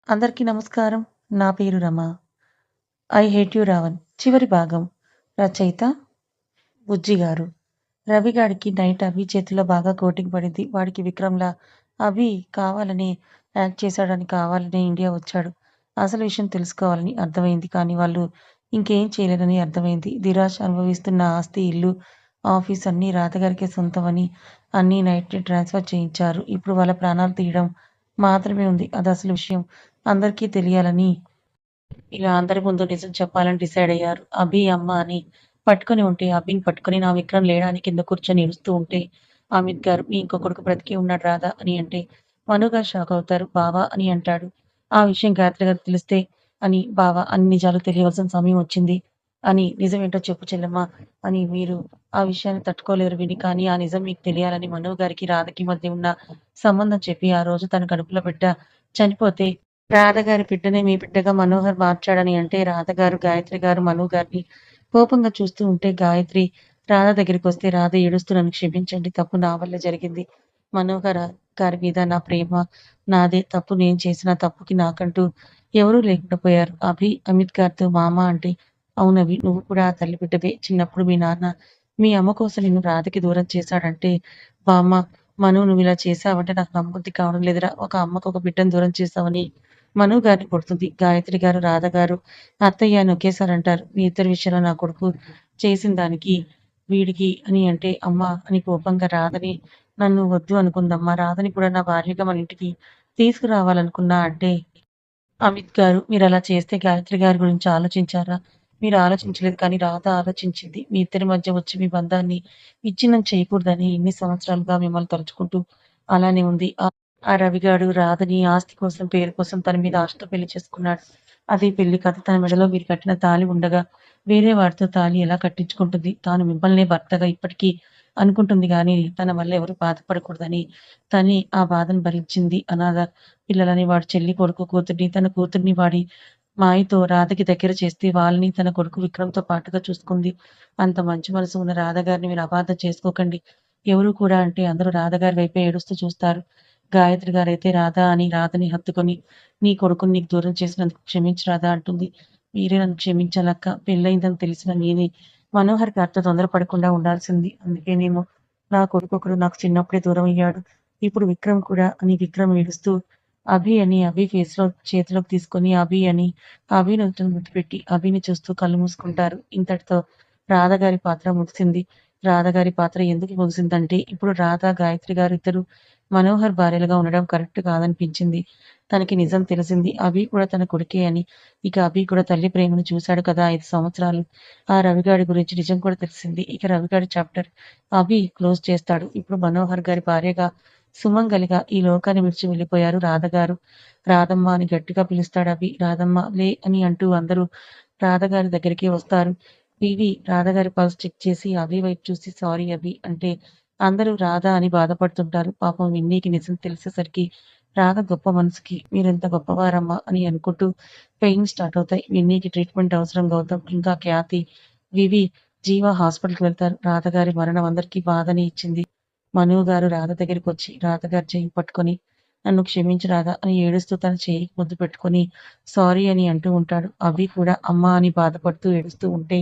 అందరికీ నమస్కారం. నా పేరు Rama. 'I hate you Ravan' చివరి భాగం. రచయిత బుజ్జి గారు. రవి గాడికి నైట్ అభి చేతిలో బాగా కోటింగ్ పడింది. వాడికి విక్రమ్‌లా అభి కావాలనే యాక్ట్ చేశాడని కావాలనే ఇండియా వచ్చాడు. అసలు విషయం తెలుసుకోవాలని అర్థమైంది. కానీ వాళ్ళు ఇంకేం చేయలేరని అర్థమైంది. ధీరాజ్ అనుభవిస్తున్న ఆస్తి, ఇల్లు, ఆఫీస్ అన్నీ రాధగారికే సొంతమని అన్నీ నైట్‌ని ట్రాన్స్‌ఫర్ చేయించారు. ఇప్పుడు వాళ్ళ ప్రాణాలు తీయడం మాత్రమే ఉంది. అదసలు విషయం. అందరికీ తెలియాలని ఇలా అందరి ముందు నిజం చెప్పాలని డిసైడయ్యారు. అభి అమ్మ అని పట్టుకొని ఉంటే, అభిని పట్టుకొని నా విక్రమ్ లేడా అని కింద కూర్చొని ఏడుస్తూ ఉంటే, అమిత్ గారు మీ ఇంకో కొడుకు బ్రతికే ఉన్నాడు రాధా అని అంటే, మను గారు షాక్ అవుతారు. బావా అని అంటాడు. ఆ విషయం గాయత్రి గారికి తెలిస్తే అని బావా అన్ని నిజాలు తెలియవలసిన సమయం వచ్చింది అని నిజమేంటో చెప్పు చెల్లెమ్మ అని మీరు ఆ విషయాన్ని తట్టుకోలేరు విని కానీ ఆ నిజం మీకు తెలియాలని మను గారికి రాధకి మధ్య ఉన్న సంబంధం చెప్పి ఆ రోజు తన కడుపులో బిడ్డ చనిపోతే రాధగారి బిడ్డనే మీ బిడ్డగా మనోహర్ మార్చాడని అంటే రాధగారు, గాయత్రి గారు మను గారిని కోపంగా చూస్తూ ఉంటే గాయత్రి రాధ దగ్గరికొస్తే రాధ ఏడుస్తూ నన్ను క్షమించండి. తప్పు నా వల్ల జరిగింది. మనోహర్ గారి మీద నా ప్రేమ నాదే. తప్పు నేను చేసిన తప్పుకి నాకంటూ ఎవరూ లేకుండా పోయారు. అమిత్ గారితో మామ అంటే అవునవి నువ్వు కూడా ఆ తల్లి బిడ్డవే. చిన్నప్పుడు మీ నాన్న మీ అమ్మ కోసం నిన్ను రాధకి దూరం చేశాడంటే బామ్మ మను నువ్విలా చేశావంటే నాకు నమ్మబుద్ధి కావడం లేదురా. ఒక అమ్మకు ఒక బిడ్డను దూరం చేశావని మను గారిని కొడుతుంది. గాయత్రి గారు, రాధ గారు, అత్తయ్య అని ఒకేసారి అంటారు. మీ ఇద్దరి విషయంలో నా కొడుకు చేసిన దానికి వీడికి అని అంటే అమ్మ అని కోపంగా రాధని నన్ను వద్దు అనుకుందమ్మా. రాధని కూడా నా భార్యగా మన ఇంటికి తీసుకురావాలనుకున్నా అంటే అమిత్ గారు మీరలా చేస్తే గాయత్రి గారి గురించి ఆలోచించారా? మీరు ఆలోచించలేదు కానీ రాధ ఆలోచించింది. మీ ఇద్దరి మధ్య వచ్చి మీ బంధాన్ని విచ్ఛిన్నం చేయకూడదని ఇన్ని సంవత్సరాలుగా మిమ్మల్ని తలుచుకుంటూ అలానే ఉంది. ఆ రవిగాడు రాధని ఆస్తి కోసం, పేరు కోసం తన మీద ఆశతో పెళ్లి చేసుకున్నాడు. అది పెళ్లి కాదు. తన మెడలో మీరు కట్టిన తాళి ఉండగా వేరే వాడితో తాళి ఎలా కట్టించుకుంటుంది? తాను మిమ్మల్నే భర్తగా ఇప్పటికీ అనుకుంటుంది గానీ తన వల్ల ఎవరు బాధపడకూడదని తనే ఆ బాధను భరించింది. అనాథ పిల్లలని వాడి చెల్లి, కొడుకు, కూతుర్ని తన కూతుర్ని వాడి మాయతో రాధకి దగ్గర చేస్తే వాళ్ళని తన కొడుకు విక్రమ్‌తో పాటుగా చూసుకుంది. అంత మంచి మనసు ఉన్న రాధ గారిని మీరు అపార్థం చేసుకోకండి. ఎవరు కూడా అంటే అందరూ రాధ గారి వైపే ఏడుస్తూ చూస్తారు. గాయత్రి గారైతే రాధ అని రాధని హత్తుకొని నీ కొడుకుని నీకు దూరం చేసినందుకు క్షమించు రాధా అంటుంది. మీరే నన్ను క్షమించాలక్క. పెళ్లయిందని తెలిసిన నేనే మనోహర్ గారితో తొందరపడకుండా ఉండాల్సింది. అందుకేనేమో నా కొడుకొకడు నాకు చిన్నప్పుడే దూరమయ్యాడు. ఇప్పుడు విక్రమ్ కూడా అని విక్రమ్ ఏడుస్తూ అభి ఫేస్‌లో చేతిలోకి తీసుకొని అభి అని అభి నుదుటిన ముద్దు పెట్టి అభిని చూస్తూ కళ్ళు మూసుకుంటారు. ఇంతటితో రాధ గారి పాత్ర ముగిసింది. రాధ గారి పాత్ర ఎందుకు ముగిసిందంటే ఇప్పుడు రాధ, గాయత్రి గారు ఇద్దరు మనోహర్ భార్యలుగా ఉండడం కరెక్ట్ కాదనిపించింది. తనకి నిజం తెలిసింది. అభి కూడా తన కొడుకే అని. ఇక అభి కూడా తల్లి ప్రేమను చూశాడు కదా 5 సంవత్సరాలు. ఆ రవిగాడి గురించి నిజం కూడా తెలిసింది. ఇక రవిగాడి చాప్టర్ అభి క్లోజ్ చేస్తాడు. ఇప్పుడు మనోహర్ గారి భార్యగా సుమంగలిగా ఈ లోకాన్ని విడిచి వెళ్ళిపోయారు రాధగారు. రాధమ్మ అని గట్టిగా పిలుస్తాడు అభి. రాధమ్మ లే అని అంటూ అందరూ రాధగారి దగ్గరికి వస్తారు. రాధగారి పల్స్ చెక్ చేసి అభి వైపు చూసి సారీ అభి అంటే అందరూ రాధ అని బాధపడుతుంటారు. పాపం విన్నీకి నిజం తెలిసేసరికి రాధ గొప్ప మనసుకి మీరెంత గొప్పవారమ్మా అని అనుకుంటూ పెయిన్ స్టార్ట్ అవుతాయి. విన్నీకి ట్రీట్మెంట్ అవసరం గౌతమ్ ఇంకా ఖ్యాతి, వివి, జీవ హాస్పిటల్‌కి వెళ్తారు. రాధగారి మరణం అందరికీ బాధని ఇచ్చింది. మను గారు రాధ దగ్గరికొచ్చి రాధగారి చెయ్యి పట్టుకొని నన్ను క్షమించు రాధా అని ఏడుస్తూ తన చెయ్యికి ముద్దు పెట్టుకొని సారీ అని అంటూ ఉంటాడు. అభి కూడా అమ్మా అని బాధపడుతూ ఏడుస్తూ ఉంటే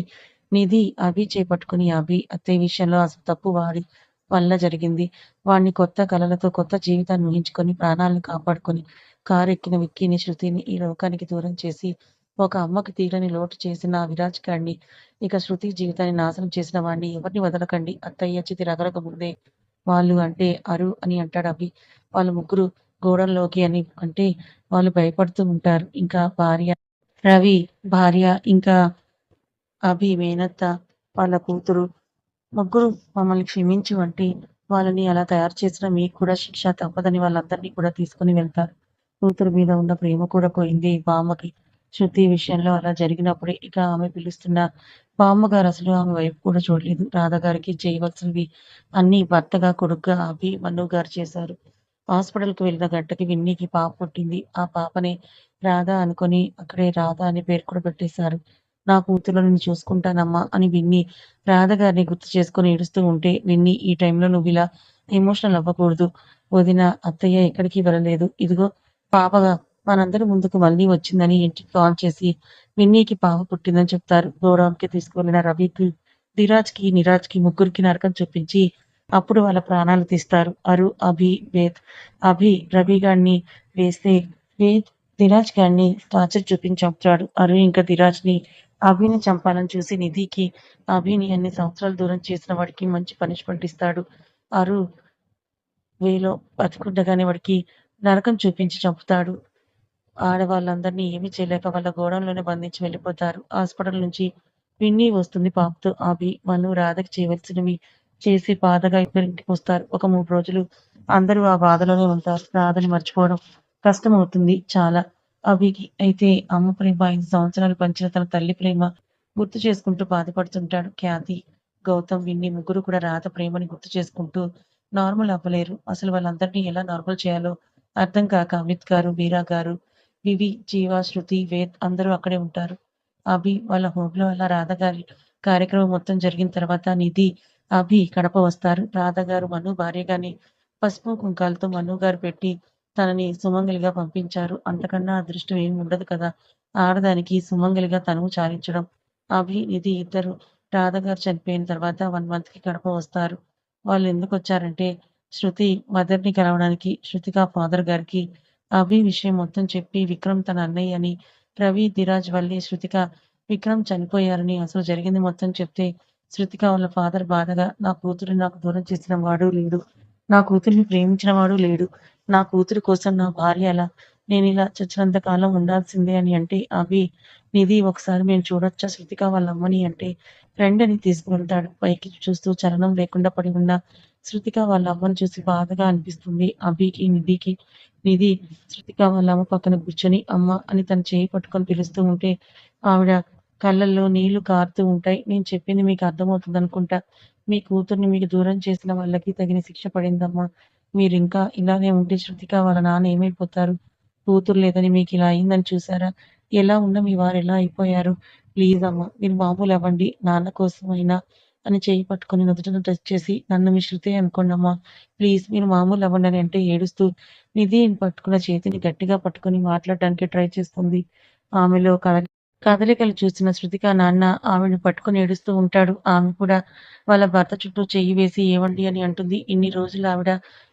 నిధి అభి చేపట్టుకుని అభి అత్తయ్య విషయంలో అసలు తప్పు వాడి వల్ల జరిగింది. వాడిని కొత్త కలలతో కొత్త జీవితాన్ని ఊహించుకొని ప్రాణాలను కాపాడుకొని కారెక్కిన విక్కీని, శృతిని ఈ లోకానికి దూరం చేసి ఒక అమ్మకి తీరని లోటు చేసిన ఆ విరాజ్ గాడిని ఇక శృతి జీవితాన్ని నాశనం చేసిన వాడిని ఎవరిని వదలకండి. అత్తయ్య చితి రగలక ముందే వాళ్ళు అంటే అరు అని అంటాడు అభి. వాళ్ళు ముగ్గురు గోడల్లోకి అని అంటే వాళ్ళు భయపడుతూ ఉంటారు. ఇంకా భార్య రవి భార్య ఇంకా అభి మేనత్త వాళ్ళ కూతురు ముగ్గురు మమ్మల్ని క్షమించు అంటే వాళ్ళని అలా తయారు చేసిన మీకు కూడా శిక్ష తప్పదని వాళ్ళందరినీ కూడా తీసుకొని వెళ్తారు. కూతురు మీద ఉన్న ప్రేమ కూడా పోయింది బామ్మకి. శృతి విషయంలో అలా జరిగినప్పుడే ఇక ఆమె పిలుస్తున్న బామ్మగారు అసలు ఆమె వైపు కూడా చూడలేదు. రాధగారికి చేయవలసినవి అన్నీ భర్తగా, కొడుకుగా అభి, మన్ను గారు చేశారు. హాస్పిటల్‌కి వెళ్ళిన గంటకి విన్నీకి పాప పుట్టింది. ఆ పాపనే రాధ అనుకొని అక్కడే రాధ అనే పేరు కూడా పెట్టేశారు. నా కూతుర్ని నేను చూసుకుంటానమ్మా అని విన్నీ రాధగారిని గుర్తు చేసుకొని ఏడుస్తూ ఉంటే విన్నీ ఈ టైంలో నువ్విలా ఎమోషనల్ అవ్వకూడదు. వదిన, అత్తయ్య ఎక్కడికి వెళ్ళలేదు. ఇదిగో పాపగా మనందరి ముందుకు మళ్ళీ వచ్చిందని ఇంటికి కాల్ చేసి విన్నీకి పాప పుట్టిందని చెప్తారు. గోడౌన్‌కి తీసుకువెళ్ళిన రవికి, ధీరాజ్‌కి, నీరజ్‌కి ముగ్గురికి నరకం చూపించి అప్పుడు వాళ్ళ ప్రాణాలు తీస్తారు. అరు, అభి, వేద్. అభి రవి గాడిని వేస్తే వేద్ ధీరాజ్ గాడిని టార్చర్ చూపించి చంపుతాడు. అరు ఇంకా ధీరాజ్‌ని అభిని చంపాలని చూసి నిధికి అభిని అన్ని సంవత్సరాలు దూరం చేసిన వాడికి మంచి పనిష్మెంట్ ఇస్తాడు. అరు వేలో బతికుండగానే వాడికి నరకం చూపించి చంపుతాడు. ఆడవాళ్ళందరినీ ఏమీ చేయలేక వాళ్ళ గోడౌన్‌లోనే బంధించి వెళ్ళిపోతారు. హాస్పిటల్ నుంచి విన్నీ వస్తుంది పాపతో. అభి, మను, రాధకి చేయవలసినవి చేసి బాధగా ఇద్దరు ఇంటికొస్తారు. ఒక 3 రోజులు అందరూ ఆ బాధలోనే ఉంటారు. రాధని మర్చిపోవడం కష్టమవుతుంది చాలా అభికి. అయితే అమ్మ ప్రేమ 5 సంవత్సరాలు పంచిన తన తల్లి ప్రేమ గుర్తు చేసుకుంటూ బాధపడుతుంటాడు. ఖ్యాతి, గౌతమ్, విన్నీ ముగ్గురు కూడా రాధ ప్రేమని గుర్తు చేసుకుంటూ నార్మల్ అవ్వలేరు. అసలు వాళ్ళందరినీ ఎలా నార్మల్ చేయాలో అర్థం కాక అమిత్ గారు, వీరా గారు, వివి, జీవ, శృతి, వేద్ అందరూ అక్కడే ఉంటారు. అభి వాళ్ళ హోమ్‌లో అలా రాధ గారి కార్యక్రమం మొత్తం జరిగిన తర్వాత నిధి, అభి కడప వస్తారు. రాధ గారు మను భార్యగాని పసుపు, కుంకాలతో మను గారు పెట్టి తనని సుమంగలిగా పంపించారు. అంతకన్నా అదృష్టం ఏమి ఉండదు కదా! ఆడదానికి సుమంగలిగా తనువు చాలించడం. అభి, నిధి ఇద్దరు రాధ గారు చనిపోయిన తర్వాత 1 మంత్‌కి కడప వస్తారు. వాళ్ళు ఎందుకొచ్చారంటే శృతి మదర్‌ని కలవడానికి. శృతిక ఫాదర్ గారికి అభి విషయం మొత్తం చెప్పి విక్రమ్ తన అన్నయ్య అని, రవి, ధీరాజ్ వల్లే శృతిక, విక్రమ్ చనిపోయారని అసలు జరిగింది మొత్తం చెప్తే శృతిక వాళ్ళ ఫాదర్ బాధగా నా కూతురిని నాకు దూరం చేసిన వాడు లేడు. నా కూతురిని ప్రేమించిన వాడు లేడు. నా కూతురి కోసం నా భార్య అలా నేనిలా చచ్చినంత కాలం ఉండాల్సిందే అని అంటే అభి, నిధి ఒకసారి మేము చూడొచ్చా శృతిక వాళ్ళ అమ్మని అంటే రండని తీసుకువెళ్తాడు. పైకి చూస్తూ చలనం లేకుండా పడి ఉన్న శృతిక వాళ్ళ అమ్మని చూసి బాధగా అనిపిస్తుంది అభికి, నిధికి. నిధి శృతిక వాళ్ళ అమ్మ పక్కన కూర్చొని అమ్మ అని తన చేయి పట్టుకొని పిలుస్తూ ఉంటే ఆవిడ కళ్ళల్లో నీళ్లు కారుతూ ఉంటాయి. నేను చెప్పింది మీకు అర్థమవుతుందనుకుంటా. మీ కూతుర్ని మీకు దూరం చేసిన వాళ్ళకి తగిన శిక్ష పడిందమ్మా. మీరింకా ఇలానే ఉంటే శృతిక వాళ్ళ నాన్న ఏమైపోతారు? కూతురు లేదని మీకిలా అయిందని చూసారా? ఎలా ఉన్న మీ వారెలా అయిపోయారు? ప్లీజ్ అమ్మా మీరు మామూలవ్వండి. నాన్న కోసమైనా అని చెయ్యి పట్టుకొని నుదుటిన టచ్ చేసి నన్ను మీ శృతే అనుకోండమ్మా. ప్లీజ్ మీరు మామూలవ్వండి అని అంటే ఏడుస్తూ నిధిని పట్టుకున్న చేతిని గట్టిగా పట్టుకొని మాట్లాడడానికి ట్రై చేస్తుంది. ఆమెలో కదలికలు చూసిన శృతిక నాన్న ఆవిడని పట్టుకొని ఏడుస్తూ ఉంటాడు. ఆమె కూడా వాళ్ళ భర్త చుట్టూ చెయ్యి వేసి ఏవండి అని అంటుంది. ఇన్ని రోజులు ఆవిడ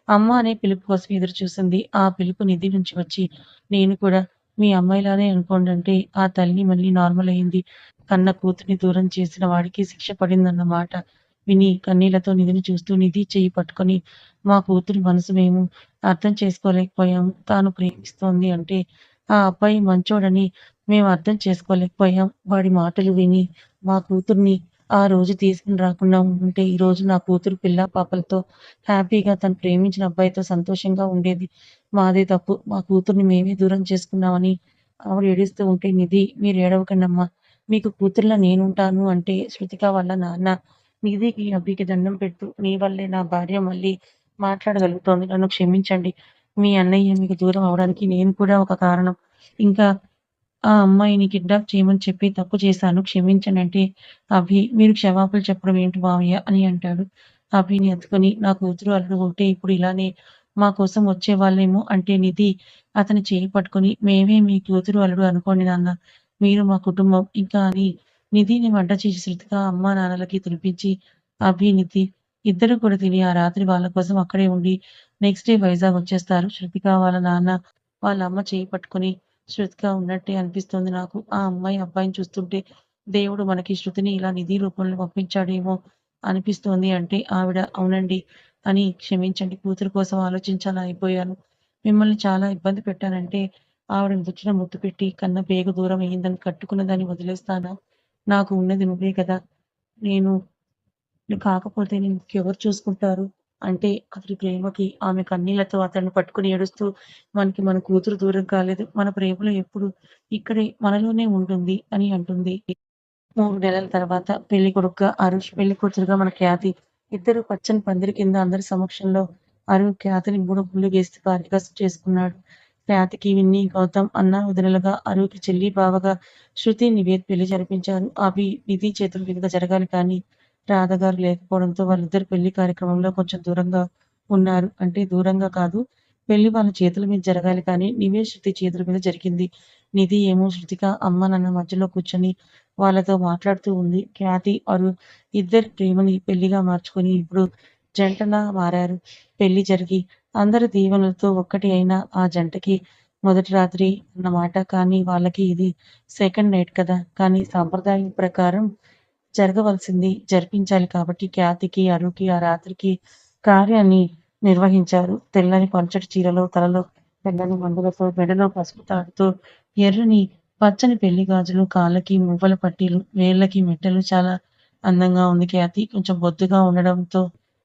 అమ్మ అనే పిలుపు కోసం ఎదురు చూసింది. ఆ పిలుపు నిధి నుంచి వచ్చి నేను కూడా మీ అమ్మాయిలానే అనుకోండంటే ఆ తల్లి మళ్ళీ నార్మల్ అయింది. కన్న కూతుర్ని దూరం చేసిన వాడికి శిక్ష పడిందన్నమాట. విని కన్నీళ్లతో నిధిని చూస్తూ నిధి చెయ్యి పట్టుకొని మా కూతురి మనసు మేము అర్థం చేసుకోలేకపోయాము. తాను ప్రేమిస్తోంది అంటే ఆ అబ్బాయి మంచోడని మేము అర్థం చేసుకోలేకపోయాం. వాడి మాటలు విని మా కూతుర్ని ఆ రోజు తీసుకొని రాకుండా ఉండుంటే ఈరోజు నా కూతురు పిల్లా పాపలతో హ్యాపీగా తను ప్రేమించిన అబ్బాయితో సంతోషంగా ఉండేది. మాదే తప్పు. మా కూతుర్ని మేమే దూరం చేసుకున్నామని ఆవిడ ఏడుస్తూ ఉంటే నిధి మీరు ఏడవకండమ్మా. మీకు కూతురులా నేనుంటాను అంటే శృతిక వాళ్ళ నాన్న నిధికి, అభికి దండం పెడుతూ నీ వల్లే నా భార్య మళ్ళీ మాట్లాడగలుగుతోంది. నన్ను క్షమించండి. మీ అన్నయ్య మీకు దూరం అవ్వడానికి నేను కూడా ఒక కారణం. ఇంకా ఆ అమ్మాయిని కిడ్నాప్ చేయమని చెప్పి తప్పు చేశాను క్షమించనంటే, అభి మీరు క్షమాపణలు చెప్పడం ఏంటి మావయ్య అని అంటాడు. అభిని ఎత్తుకొని నా కూతురు, అల్లుడు ఉంటే ఇప్పుడు ఇలానే మా కోసం వచ్చేవాళ్ళేమో అంటే నిధి అతని చేయి పట్టుకొని మేమే మీ కూతురు, అల్లుడు అనుకోండి నాన్న. మీరు మా కుటుంబం ఇంకా అని నిధిని వంట చేసి శృతిక అమ్మా నాన్నలకి తినిపించి అభి, నిధి ఇద్దరు కూడా తిని ఆ రాత్రి వాళ్ళ కోసం అక్కడే ఉండి నెక్స్ట్ డే వైజాగ్ వచ్చేస్తారు. శృతిక వాళ్ళ నాన్న వాళ్ళ అమ్మ చేయి పట్టుకొని శృతిగా ఉన్నట్టే అనిపిస్తుంది నాకు. ఆ అమ్మాయి అబ్బాయిని చూస్తుంటే దేవుడు మనకి శృతిని ఇలా నిధి రూపంలో పంపించాడేమో అనిపిస్తోంది అంటే ఆవిడ అవునండి అని క్షమించండి కూతురు కోసం ఆలోచించాలా అయిపోయాను. మిమ్మల్ని చాలా ఇబ్బంది పెట్టానంటే ఆవిడ నుదుటిన ముద్దు పెట్టి కన్న పేగు దూరం అయిందని కట్టుకున్న దాన్ని వదిలేస్తానా? నాకు ఉన్నది నువ్వే కదా! నేను కాకపోతే ఇంకెవరు చూసుకుంటారు? అంటే అతడి ప్రేమకి ఆమె కన్నీళ్లతో అతన్ని పట్టుకొని ఏడుస్తూ మనకి మన కూతురు దూరం కాలేదు. మన ప్రేమలో ఎప్పుడు ఇక్కడే మనలోనే ఉంటుంది అని అంటుంది. 3 నెలల తర్వాత పెళ్లి కొడుకుగా అరుష్, పెళ్లి కూతురుగా మన ఖ్యాతి. ఇద్దరు పచ్చని పందిరి కింద అందరి సమక్షంలో అరు ఖ్యాతిని 3 ముళ్ళు వేసి భార్యగా చేసుకున్నాడు. ఖ్యాతికి విన్ని, గౌతమ్ అన్నా వదినలుగా, అరుకి చెల్లి బావగా, శృతి, నివేద్ పెళ్లి జరిపించారు. అవి నిధి చేతుల మీదుగా జరగాలి కానీ రాధగారు లేకపోవడంతో వాళ్ళిద్దరు పెళ్లి కార్యక్రమంలో కొంచెం దూరంగా ఉన్నారు. అంటే దూరంగా కాదు పెళ్లి వాళ్ళ చేతుల మీద జరగాలి కానీ నివేష్ శృతి చేతుల మీద జరిగింది. నిధి ఏమో శృతిక అమ్మ నాన్న మధ్యలో కూర్చొని వాళ్ళతో మాట్లాడుతూ ఉంది. ఖ్యాతి, అరు ఇద్దరి ప్రేమని పెళ్లిగా మార్చుకొని ఇప్పుడు జంటలా మారారు. పెళ్లి జరిగి అందరి దీవెనలతో ఒక్కటి అయిన ఆ జంటకి మొదటి రాత్రి అన్నమాట. కానీ వాళ్ళకి ఇది సెకండ్ నైట్ కదా! కానీ సాంప్రదాయం ప్రకారం జరగవలసింది జరిపించాలి కాబట్టి ఖ్యాతికి, అరుకి ఆ రాత్రికి కార్యాన్ని నిర్వహించారు. తెల్లని పల్చటి చీరలో, తలలో తెల్లని మందులతో, మెడలో పసుపు తాడుతో, ఎర్రని, పచ్చని పెళ్లి గాజులు, కాళ్ళకి మువ్వల పట్టీలు, వేళ్ళకి మెట్టెలు చాలా అందంగా ఉంది ఖ్యాతి. కొంచెం బొద్దుగా ఉండడంతో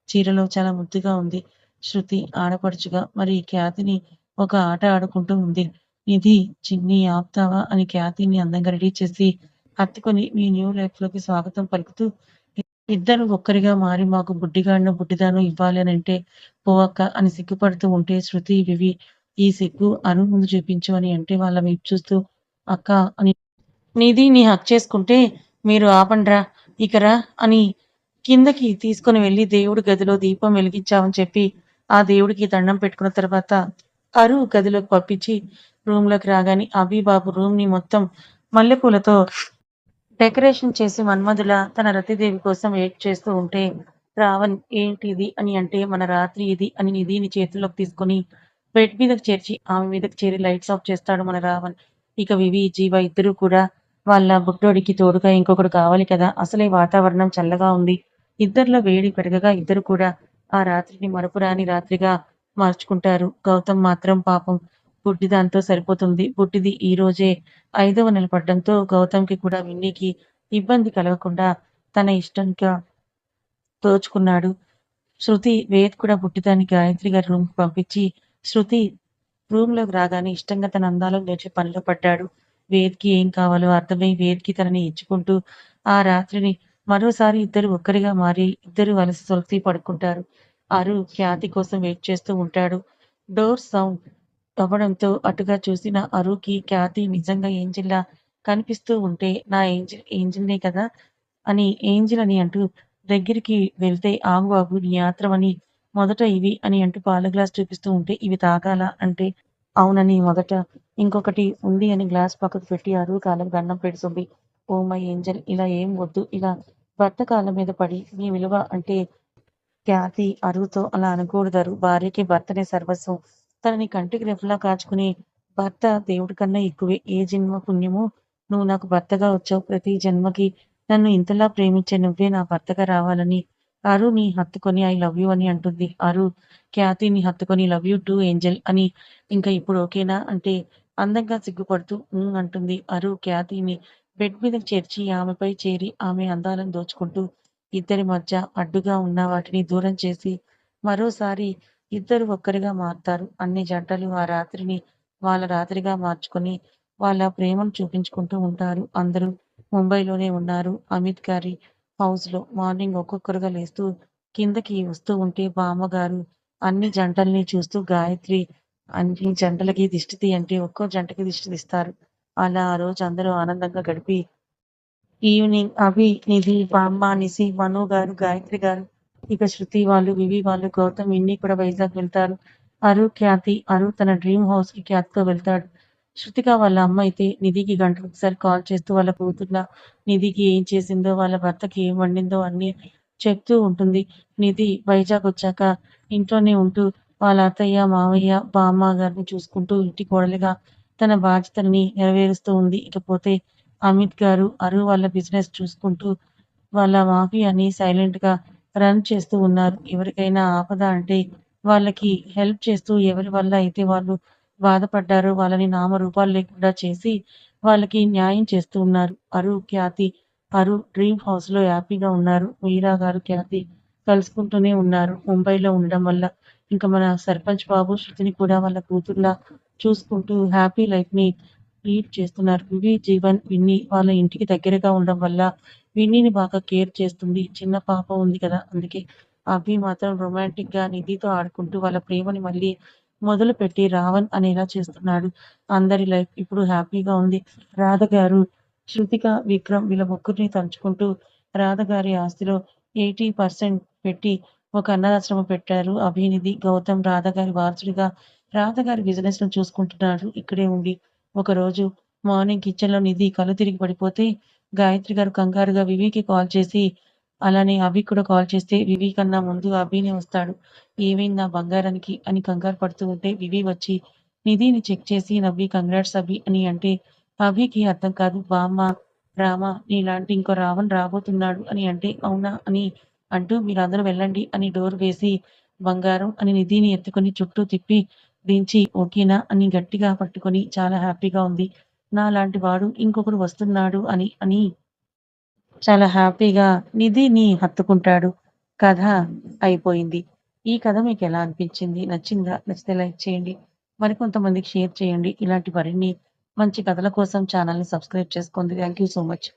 చీరలో చాలా ముద్దుగా ఉంది. శృతి ఆడపడుచుగా మరి ఖ్యాతిని ఒక ఆట ఆడుకుంటూ ఉంది. నిధి చిన్ని ఆపుతావా అని ఖ్యాతిని అందంగా రెడీ చేసి హత్తుకొని మీ న్యూ లైఫ్ లోకి స్వాగతం పలుకుతూ ఇద్దరు ఒక్కరిగా మారి మాకు బుడ్డిగాడినో బుడ్డిదానో ఇవ్వాలి అని అంటే పో అక్క అని సిగ్గుపడుతూ ఉంటే శృతి వివి ఈ సిగ్గు అను ముందు చూపించు అని అంటే వాళ్ళ వైపు చూస్తూ అక్క అని నిధిని హగ్ చేసుకుంటే మీరు ఆపండ్రా ఇక రా అని కిందకి తీసుకొని వెళ్లి దేవుడి గదిలో దీపం వెలిగించామని చెప్పి ఆ దేవుడికి దండం పెట్టుకున్న తర్వాత అరు గదిలోకి పంపించి రూమ్ లోకి రాగానే అభి బాబు రూమ్ ని మొత్తం మల్లెపూలతో డెకరేషన్ చేసి మన్మధుల తన రతిదేవి కోసం వెయిట్ చేస్తూ ఉంటే రావణ్ ఏంటిది అని అంటే మన రాత్రి ఇది అని నిధిని చేతుల్లోకి తీసుకొని బెడ్ మీదకి చేర్చి ఆమె మీదకి చేరి లైట్స్ ఆఫ్ చేస్తాడు మన రావణ్. ఇక వివి జీవ ఇద్దరు కూడా వాళ్ళ బుడ్డోడికి తోడుగా ఇంకొకడు కావాలి కదా! అసలే వాతావరణం చల్లగా ఉంది. ఇద్దరిలో వేడి పెరగగా ఇద్దరు కూడా ఆ రాత్రిని మరపురాని రాత్రిగా మార్చుకుంటారు. గౌతమ్ మాత్రం పాపం బుడ్డిదాంతో సరిపోతుంది. బుడ్డిది ఈ రోజే 5వ నెల పడ్డంతో గౌతమ్‌కి కూడా విన్నీకి ఇబ్బంది కలగకుండా తన ఇష్టంగా దోచుకున్నాడు. శృతి, వేద్ కూడా బుడ్డిదాన్ని గాయత్రి గారి రూమ్‌కి పంపించి శృతి రూమ్‌లోకి రాగానే ఇష్టంగా తన అందాలను దోచే పనిలో పడ్డాడు. వేద్‌కి ఏం కావాలో అర్థమై వేద్‌కి తనని ఇచ్చుకుంటూ ఆ రాత్రిని మరోసారి ఇద్దరు ఒక్కరిగా మారి ఇద్దరు అలసి సొలసి పడుకుంటారు. అరు ఖ్యాతి కోసం వెయిట్ చేస్తూ ఉంటాడు. డోర్ సౌండ్ అవ్వడంతో అటుగా చూసిన అరుకి ఖ్యాతి నిజంగా ఏంజిల్‌లా కనిపిస్తూ ఉంటే నా ఏంజిల్‌నే కదా! అని ఏంజిల్ అని అంటూ దగ్గరికి వెళ్తే ఆగు బాబు నీ ఆత్రం అని మొదట ఇవి అని అంటూ పాల గ్లాస్ చూపిస్తూ ఉంటే ఇవి తాగాలా అంటే అవునని మొదట ఇంకొకటి ఉంది అని గ్లాస్ పక్కకు పెట్టి అరు కాళ్ళకు దండం పెడుతుంది. ఓ మై ఏంజెల్ ఇలా ఏం వద్దు ఇలా భర్త కాళ్ళ మీద పడి నీ విలువ అంటే ఖ్యాతి అరువుతో అలా అనకూడదరు. భార్యకి భర్తనే సర్వస్వం. తనని కంటికి రెప్పలా కాచుకునే భర్త దేవుడి కన్నా ఎక్కువే. ఏ జన్మ పుణ్యమో నువ్వు నాకు భర్తగా వచ్చావు. ప్రతి జన్మకి నన్ను ఇంతలా ప్రేమించే నువ్వే నా భర్తగా రావాలని అరుని హత్తుకొని ఐ లవ్ యూ అని అంటుంది. అరు ఖ్యాతిని హత్తుకొని లవ్ యూ టూ ఏంజెల్ అని ఇంకా ఇప్పుడు ఓకేనా అంటే అందంగా సిగ్గుపడుతూ అంటుంది. అరు ఖ్యాతిని బెడ్ మీదకి చేర్చి ఆమెపై చేరి ఆమె అందాలను దోచుకుంటూ ఇద్దరి మధ్య అడ్డుగా ఉన్న వాటిని దూరం చేసి మరోసారి ఇద్దరు ఒక్కరిగా మారతారు. అన్ని జంటలు ఆ రాత్రిని వాళ్ళ రాత్రిగా మార్చుకొని వాళ్ళ ప్రేమను చూపించుకుంటూ ఉంటారు. అందరూ ముంబైలోనే ఉన్నారు. అమిత్ గారి హౌస్‌లో మార్నింగ్ ఒక్కొక్కరుగా లేస్తూ కిందకి వస్తూ ఉంటే బామ్మగారు అన్ని జంటల్ని చూస్తూ గాయత్రి అన్ని జంటలకి దిష్టి తీ అంటే ఒక్కో జంటకి దిష్టి తీస్తారు. అలా ఆ రోజు అందరూ ఆనందంగా గడిపి ఈవినింగ్ అభి, నిధి, బామ్మ, నిసి, మను గారు, గాయత్రి గారు, ఇక శృతి వాళ్ళు, వివి వాళ్ళు, గౌతమ్, విన్నీ కూడా వైజాగ్ వెళ్తారు. అరు, ఖ్యాతి, అరు తన డ్రీమ్ హౌస్ కి ఖ్యాతితో వెళ్తాడు. శృతిక వాళ్ళ అమ్మ అయితే నిధికి గంటకొకసారి కాల్ చేస్తూ వాళ్ళ కూతుర్ల నిధికి ఏం చేసిందో, వాళ్ళ భర్తకి ఏం వండిందో అన్నీ చెప్తూ ఉంటుంది. నిధి వైజాగ్ వచ్చాక ఇంట్లోనే ఉంటూ వాళ్ళ అత్తయ్య, మావయ్య, బామ్మ గారిని చూసుకుంటూ ఇంటి కోడలిగా తన బాధ్యతల్ని నెరవేరుస్తూ ఉంది. ఇకపోతే అమిత్ గారు అరు వాళ్ళ బిజినెస్ చూసుకుంటూ వాళ్ళ మాఫియాని సైలెంట్‌గా రన్ చేస్తూ ఉన్నారు. ఎవరికైనా ఆపద అంటే వాళ్ళకి హెల్ప్ చేస్తూ ఎవరి వల్ల అయితే వాళ్ళు బాధపడ్డారో వాళ్ళని నామరూపాలు లేకుండా చేసి వాళ్ళకి న్యాయం చేస్తూ ఉన్నారు. అరు, ఖ్యాతి అరు డ్రీమ్ హౌస్‌లో హ్యాపీగా ఉన్నారు. మీరా గారు, ఖ్యాతి కలుసుకుంటూనే ఉన్నారు. ముంబైలో ఉండడం వల్ల. ఇంకా మన సర్పంచ్ బాబు శృతిని కూడా వాళ్ళ కూతురులా చూసుకుంటూ హ్యాపీ లైఫ్‌ని లీడ్ చేస్తున్నారు. వివి, జీవన్, విన్నీ వాళ్ళ ఇంటికి దగ్గరగా ఉండడం వల్ల విన్నీని బాగా కేర్ చేస్తుంది. చిన్న పాప ఉంది కదా! అందుకే. అభి మాత్రం రొమాంటిక్‌గా నిధితో ఆడుకుంటూ వాళ్ళ ప్రేమని మళ్ళీ మొదలుపెట్టి రావణ్ అనేలా చేస్తున్నాడు. అందరి లైఫ్ ఇప్పుడు హ్యాపీగా ఉంది. రాధ గారు, శృతిక, విక్రమ్ వీళ్ళ ముగ్గురిని తలుచుకుంటూ రాధ గారి ఆస్తిలో 80% పెట్టి ఒక అనాథాశ్రమం పెట్టారు. అభినిధి, గౌతమ్ రాధ గారి వారసుడిగా రాధగారి బిజినెస్‌ను చూసుకుంటున్నారు ఇక్కడే ఉండి. ఒకరోజు మార్నింగ్ కిచెన్‌లో నిధి కళ్ళు తిరిగి పడిపోతే, గాయత్రి గారు కంగారుగా వివికి కాల్ చేసి, అలానే అభికి కూడా కాల్ చేస్తే, వివి కన్నా ముందు అభినే వస్తాడు. "ఏమైంది నా బంగారానికి" అని కంగారు పడుతూ ఉంటే, వివి వచ్చి నిధిని చెక్ చేసి నవ్వి కంగ్రాట్స్ అభి అని అంటే, అభికి అర్థం కాదు. బామ్మ, రామ నీలాంటి ఇంకో రావణ్ రాబోతున్నాడు అని అంటే, అవునా అని అంటూ మీరందరూ వెళ్ళండి అని డోర్ వేసి, బంగారం అని నిధిని ఎత్తుకొని చుట్టూ తిప్పి దించి ఓకేనా అని గట్టిగా పట్టుకొని చాలా హ్యాపీగా ఉంది. నాలాంటి వాడు ఇంకొకడు వస్తున్నాడు అని చాలా హ్యాపీగా నిధిని హత్తుకుంటాడు. కథ అయిపోయింది. ఈ కథ మీకెలా అనిపించింది? నచ్చిందా? నచ్చితే లైక్ చేయండి. మరికొంతమందికి షేర్ చేయండి. ఇలాంటి మరిన్ని మంచి కథల కోసం ఛానల్‌ని సబ్స్క్రైబ్ చేసుకోండి. Thank you so much.